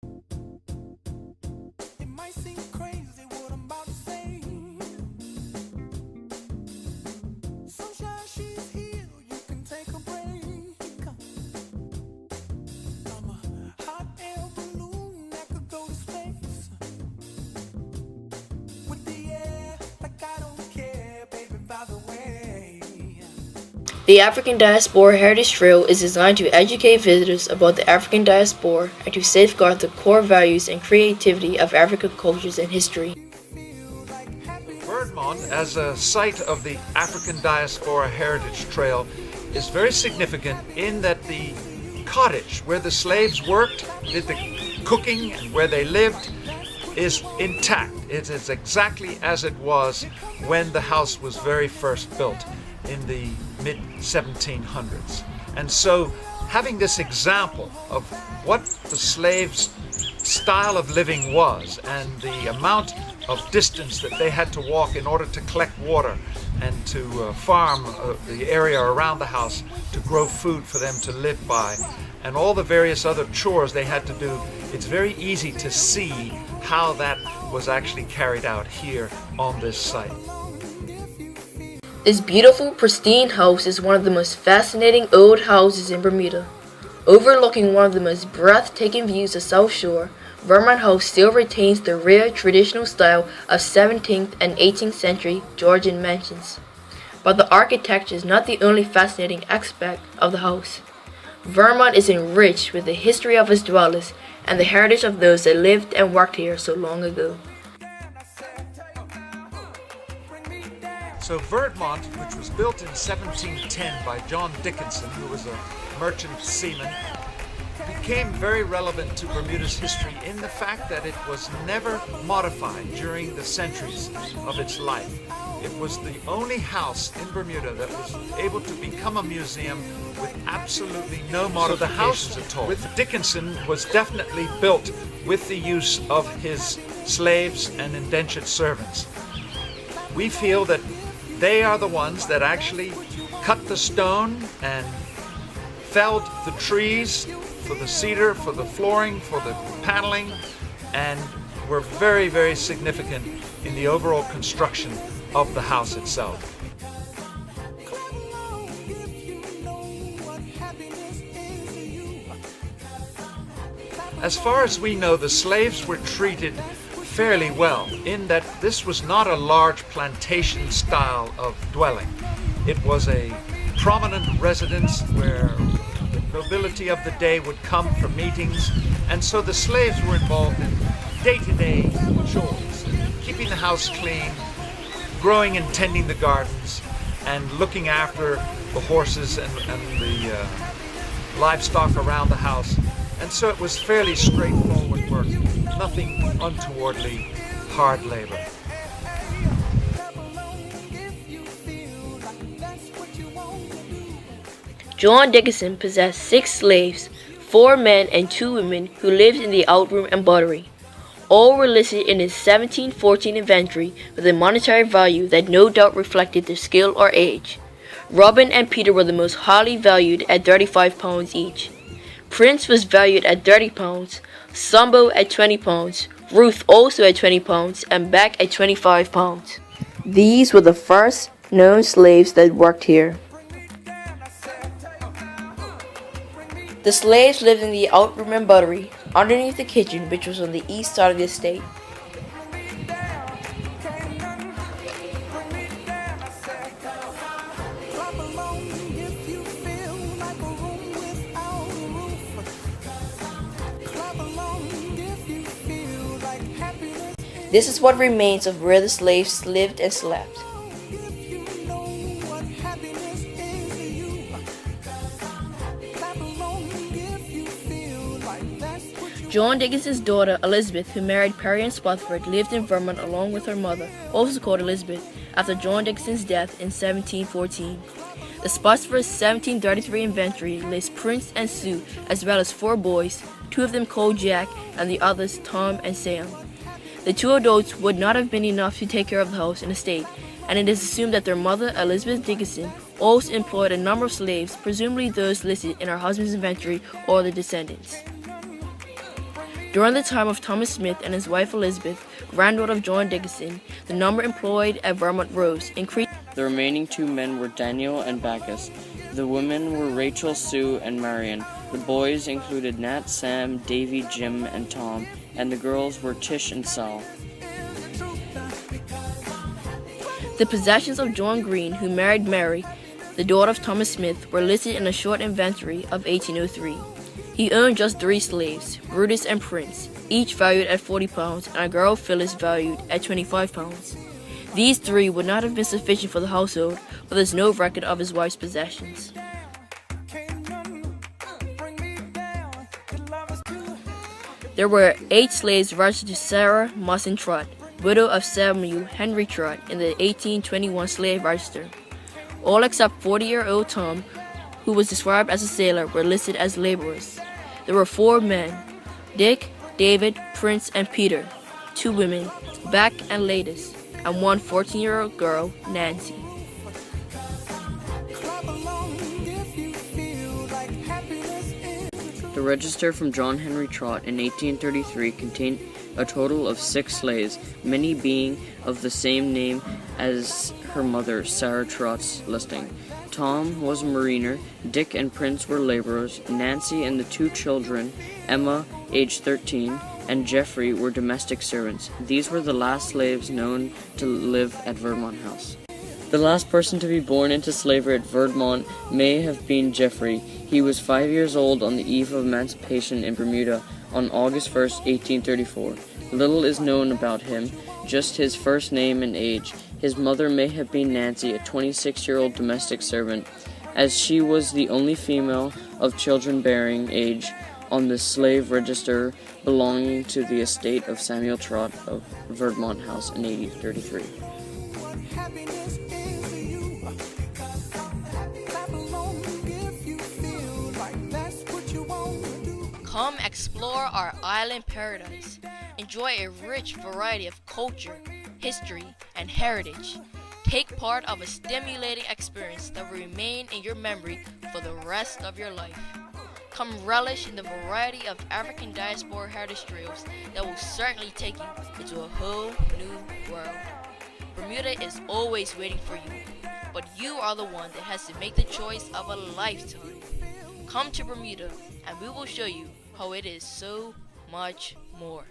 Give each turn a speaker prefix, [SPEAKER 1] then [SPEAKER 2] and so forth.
[SPEAKER 1] It might seem crazy what I'm about to say. Sunshine, she's here, you can take a break. I'm a hot air balloon that could go to space. With the air, like I don't care, baby, by the way.
[SPEAKER 2] The African Diaspora Heritage Trail is designed to educate visitors about the African diaspora and to safeguard the core values and creativity of African cultures and history.
[SPEAKER 3] Verdmont, as a site of the African Diaspora Heritage Trail, is very significant in that the cottage where the slaves worked, did the cooking, and where they lived is intact. It is exactly as it was when the house was very first built in the mid-1700s. And so having this example of what the slaves' style of living was and the amount of distance that they had to walk in order to collect water and to farm the area around the house to grow food for them to live by, and all the various other chores they had to do, it's very easy to see how that was actually carried out here on this site.
[SPEAKER 2] This beautiful, pristine house is one of the most fascinating old houses in Bermuda. Overlooking one of the most breathtaking views of South Shore, Verdmont House still retains the rare traditional style of 17th and 18th century Georgian mansions. But the architecture is not the only fascinating aspect of the house. Verdmont is enriched with the history of its dwellers and the heritage of those that lived and worked here so long ago.
[SPEAKER 3] So Verdmont, which was built in 1710 by John Dickinson, who was a merchant seaman, became very relevant to Bermuda's history in the fact that it was never modified during the centuries of its life. It was the only house in Bermuda that was able to become a museum with absolutely no modifications at all. With Dickinson was definitely built with the use of his slaves and indentured servants. We feel that they are the ones that actually cut the stone and felled the trees for the cedar, for the flooring, for the paneling, and were very, very significant in the overall construction of the house itself. As far as we know, the slaves were treated fairly well in that this was not a large plantation style of dwelling. It was a prominent residence where the nobility of the day would come for meetings, and so the slaves were involved in day-to-day chores, keeping the house clean, growing and tending the gardens, and looking after the horses and the livestock around the house. And so it was fairly straightforward work, nothing untowardly hard labor.
[SPEAKER 2] John Dickinson possessed 6 slaves, 4 men and 2 women who lived in the outroom and buttery. All were listed in his 1714 inventory with a monetary value that no doubt reflected their skill or age. Robin and Peter were the most highly valued at £35 each. Prince was valued at £30, Sambo at £20, Ruth also at £20, and Beck at £25. These were the first known slaves that worked here. The slaves lived in the outroom and buttery, underneath the kitchen, which was on the east side of the estate. This is what remains of where the slaves lived and slept. John Dickinson's daughter, Elizabeth, who married Perry and Spotsford, lived in Verdmont along with her mother, also called Elizabeth, after John Dickinson's death in 1714. The Spotsford's 1733 inventory lists Prince and Sue, as well as 4 boys, 2 of them called Jack, and the others Tom and Sam. The 2 adults would not have been enough to take care of the house and estate, and it is assumed that their mother, Elizabeth Dickinson, also employed a number of slaves, presumably those listed in her husband's inventory or the descendants. During the time of Thomas Smith and his wife Elizabeth, granddaughter of John Dickinson, the number employed at Verdmont rose, increased.
[SPEAKER 4] The remaining 2 men were Daniel and Bacchus. The women were Rachel, Sue, and Marion. The boys included Nat, Sam, Davy, Jim, and Tom, and the girls were Tish and Sal.
[SPEAKER 2] The possessions of John Green, who married Mary, the daughter of Thomas Smith, were listed in a short inventory of 1803. He owned just 3 slaves, Brutus and Prince, each valued at 40 pounds, and a girl Phyllis valued at 25 pounds. These 3 would not have been sufficient for the household, but there's no record of his wife's possessions. There were 8 slaves registered to Sarah Mawson Trott, widow of Samuel Henry Trott, in the 1821 slave register. All except 40-year-old Tom, who was described as a sailor, were listed as laborers. There were 4 men, Dick, David, Prince, and Peter, 2 women, Beck and Ladis, and 1 14-year-old girl, Nancy.
[SPEAKER 4] The register from John Henry Trott in 1833 contained a total of 6 slaves, many being of the same name as her mother, Sarah Trott's listing. Tom was a mariner, Dick and Prince were laborers, Nancy and the 2 children, Emma, aged 13, and Jeffrey, were domestic servants. These were the last slaves known to live at Verdmont House. The last person to be born into slavery at Verdmont may have been Jeffrey. He was 5 years old on the eve of emancipation in Bermuda on August 1, 1834. Little is known about him, just his first name and age. His mother may have been Nancy, a 26-year-old domestic servant, as she was the only female of children-bearing age on the slave register belonging to the estate of Samuel Trott of Verdmont House in 1833.
[SPEAKER 2] Come explore our island paradise. Enjoy a rich variety of culture, history, and heritage. Take part of a stimulating experience that will remain in your memory for the rest of your life. Come relish in the variety of African Diaspora Heritage Trails that will certainly take you into a whole new world. Bermuda is always waiting for you, but you are the one that has to make the choice of a lifetime. Come to Bermuda and we will show you how it is so much more.